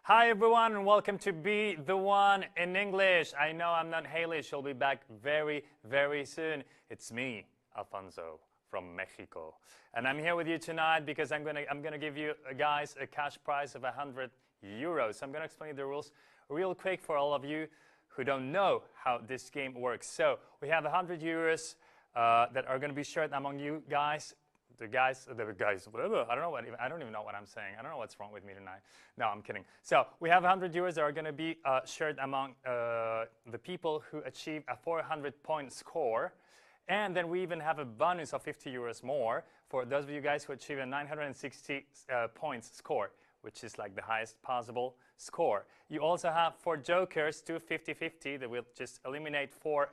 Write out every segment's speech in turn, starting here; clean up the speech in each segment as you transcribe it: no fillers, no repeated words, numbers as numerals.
Hi everyone, and welcome to Be the One in English. I know I'm not Haley, she'll be back very, very soon. It's me, Alfonso, from Mexico. And I'm here with you tonight because I'm gonna give you guys a cash prize of 100 euros. So I'm gonna explain the rules real quick for all of you who don't know how this game works. So we have 100 euros that are gonna be shared among you guys. The guys, whatever, I don't even know what I'm saying. I don't know what's wrong with me tonight. No, I'm kidding. So we have 100 euros that are going to be shared among the people who achieve a 400-point score. And then we even have a bonus of 50 euros more for those of you guys who achieve a 960 points score, which is like the highest possible score. You also have 4 jokers, 2 50-50 that will just eliminate 4,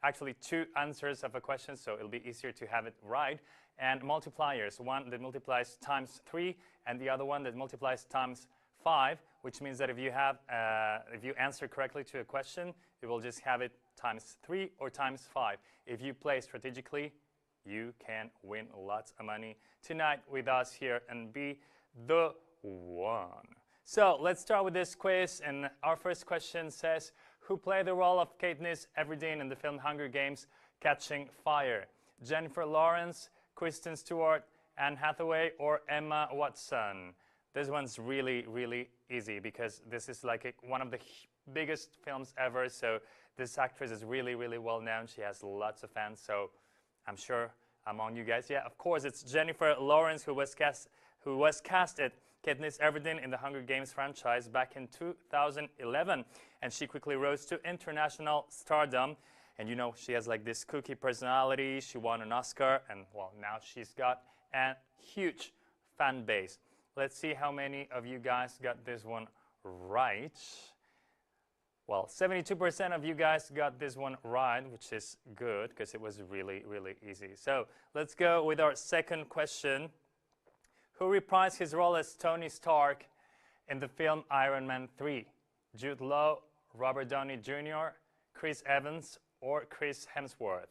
actually 2 answers of a question, so it'll be easier to have it right. And multipliers, one that multiplies times 3 and the other one that multiplies times 5, which means that if you answer correctly to a question, you will just have it times 3 or times 5. If you play strategically, you can win lots of money tonight with us here and Be the One. So let's start with this quiz, and our first question says, who played the role of Katniss Everdeen in the film Hunger Games Catching Fire? Jennifer Lawrence, Kristen Stewart, Anne Hathaway, or Emma Watson? This one's really, really easy because this is like one of the biggest films ever. So this actress is really, really well known. She has lots of fans. So I'm sure among you guys, yeah, of course, it's Jennifer Lawrence who was casted Katniss Everdeen in the Hunger Games franchise back in 2011, and she quickly rose to international stardom. And you know, she has like this kooky personality. She won an Oscar, and well, now she's got a huge fan base. Let's see how many of you guys got this one right. Well, 72% of you guys got this one right, which is good because it was really, really easy. So let's go with our second question. Who reprised his role as Tony Stark in the film Iron Man 3? Jude Law, Robert Downey Jr., Chris Evans, or Chris Hemsworth?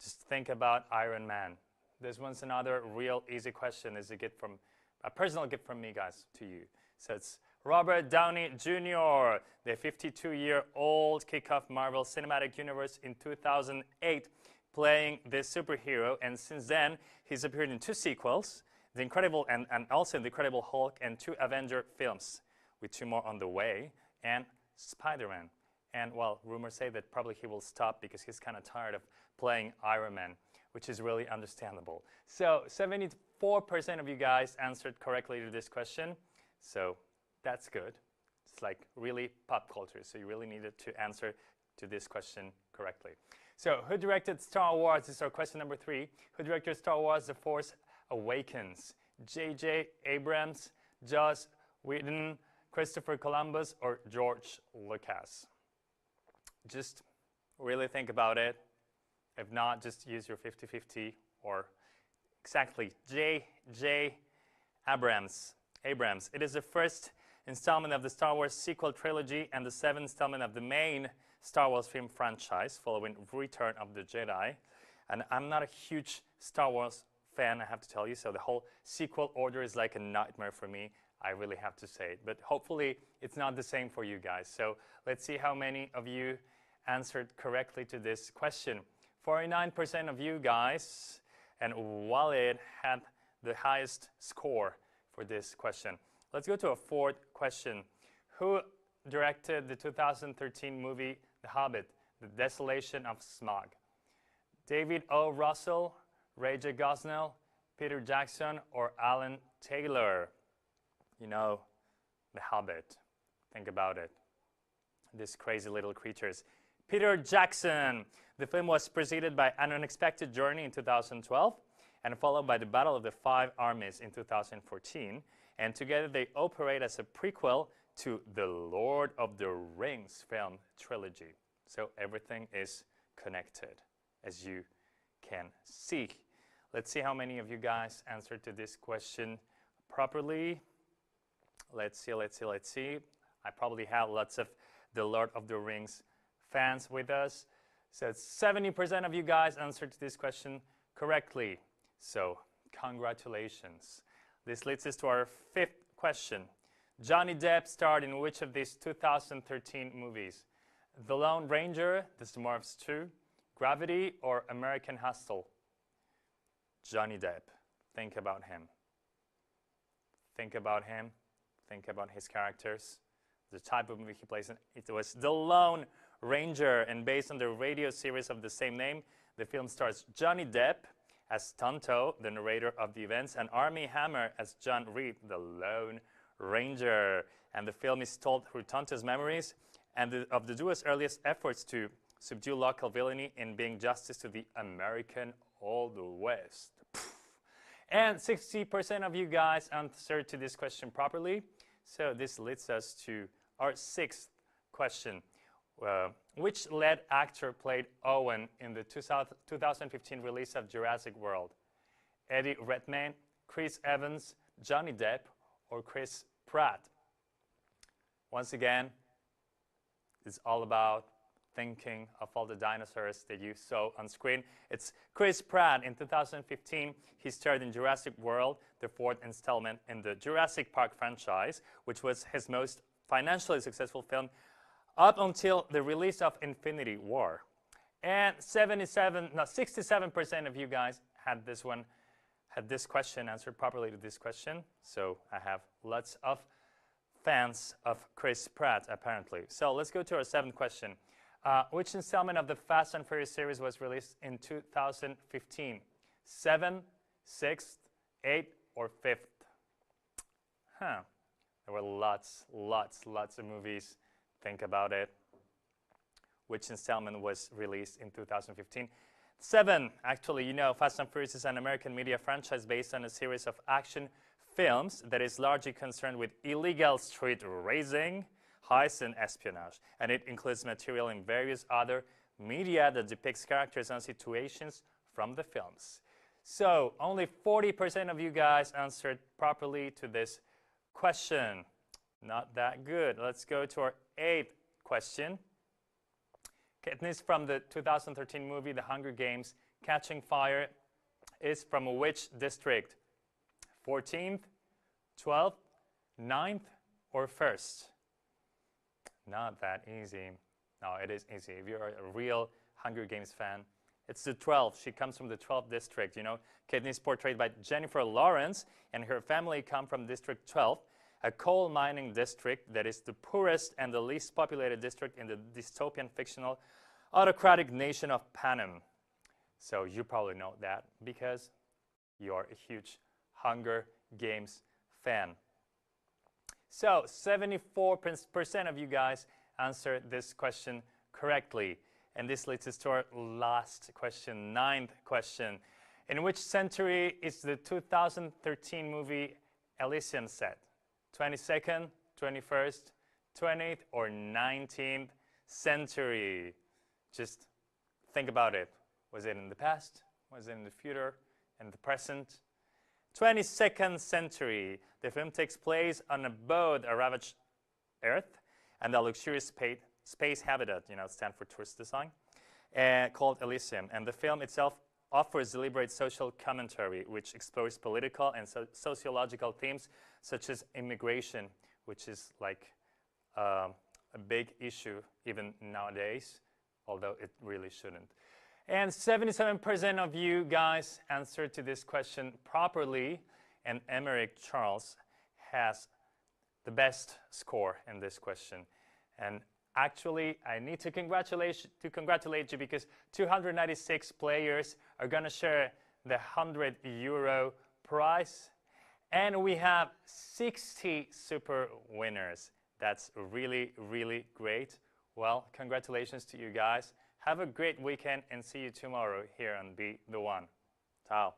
Just think about Iron Man. This one's another real easy question. Is a personal gift from me, guys, to you. So it's Robert Downey Jr., the 52-year-old kicked off Marvel Cinematic Universe in 2008, playing this superhero. And since then, he's appeared in 2 sequels, The Incredible and also The Incredible Hulk, and 2 Avenger films, with 2 more on the way, and Spider-Man. And, well, rumors say that probably he will stop because he's kind of tired of playing Iron Man, which is really understandable. So 74% of you guys answered correctly to this question. So that's good. It's like really pop culture. So you really needed to answer to this question correctly. So who directed Star Wars? This is our question number 3. Who directed Star Wars The Force Awakens? J.J. Abrams, Joss Whedon, Christopher Columbus, or George Lucas? Just really think about it. If not, just use your 50-50 or exactly J.J. Abrams. It is the first installment of the Star Wars sequel trilogy and the 7th installment of the main Star Wars film franchise following Return of the Jedi. And I'm not a huge Star Wars fan, I have to tell you, so the whole sequel order is like a nightmare for me. I really have to say it. But hopefully it's not the same for you guys. So let's see how many of you answered correctly to this question. 49% of you guys, and Walid had the highest score for this question. Let's go to a 4th question. Who directed the 2013 movie The Hobbit, The Desolation of Smaug? David O. Russell, Ray J. Gosnell, Peter Jackson, or Alan Taylor? You know, The Hobbit. Think about it. These crazy little creatures. Peter Jackson. The film was preceded by An Unexpected Journey in 2012 and followed by The Battle of the Five Armies in 2014. And together they operate as a prequel to the Lord of the Rings film trilogy. So everything is connected, as you can see. Let's see how many of you guys answered to this question properly. Let's see. I probably have lots of the Lord of the Rings fans with us. So 70% of you guys answered this question correctly. So congratulations. This leads us to our 5th question. Johnny Depp starred in which of these 2013 movies? The Lone Ranger, The Smurfs 2, Gravity, or American Hustle? Johnny Depp. Think about him. Think about him. Think about his characters. The type of movie he plays in. It was The Lone Ranger, and based on the radio series of the same name, the film stars Johnny Depp as Tonto, the narrator of the events, and Armie Hammer as John Reed, the Lone Ranger. And the film is told through Tonto's memories and of the duo's earliest efforts to subdue local villainy and bring justice to the American Old West. And 60% of you guys answered to this question properly. So this leads us to our 6th question. Which lead actor played Owen in the 2015 release of Jurassic World? Eddie Redmayne, Chris Evans, Johnny Depp, or Chris Pratt? Once again, it's all about thinking of all the dinosaurs that you saw on screen. It's Chris Pratt. In 2015, he starred in Jurassic World, the 4th installment in the Jurassic Park franchise, which was his most financially successful film up until the release of Infinity War. And 67% of you guys had this question answered properly to this question. So I have lots of fans of Chris Pratt, apparently. So let's go to our 7th question. Which installment of the Fast and Furious series was released in 2015? 7, 6th, 8th, or 5th? There were lots of movies. Think about it. Which installment was released in 2015? 7. Actually, you know, Fast and Furious is an American media franchise based on a series of action films that is largely concerned with illegal street racing, heists, and espionage. And it includes material in various other media that depicts characters and situations from the films. So only 40% of you guys answered properly to this question. Not that good. Let's go to our 8th question. Katniss from the 2013 movie The Hunger Games Catching Fire is from which district? 14th, 12th, 9th, or 1st? Not that easy. No, it is easy. If you're a real Hunger Games fan, it's the 12th. She comes from the 12th district. You know, Katniss, portrayed by Jennifer Lawrence, and her family come from District 12, a coal mining district that is the poorest and the least populated district in the dystopian fictional autocratic nation of Panem. So you probably know that because you're a huge Hunger Games fan. So 74% of you guys answered this question correctly. And this leads us to our last question, 9th question. In which century is the 2013 movie Elysium set? 22nd, 21st, 20th, or 19th century? Just think about it. Was it in the past? Was it in the future? In the present? 22nd century. The film takes place on a boat, a ravaged Earth, and a luxurious space habitat, you know, stand for tourist design, called Elysium. And the film itself offers deliberate social commentary, which explores political and sociological themes such as immigration, which is like a big issue even nowadays, although it really shouldn't. And 77% of you guys answered to this question properly, and Emmerich Charles has the best score in this question. And actually, I need to congratulate you because 296 players are going to share the €100 prize. And we have 60 super winners. That's really, really great. Well, congratulations to you guys. Have a great weekend and see you tomorrow here on Be The One. Ciao.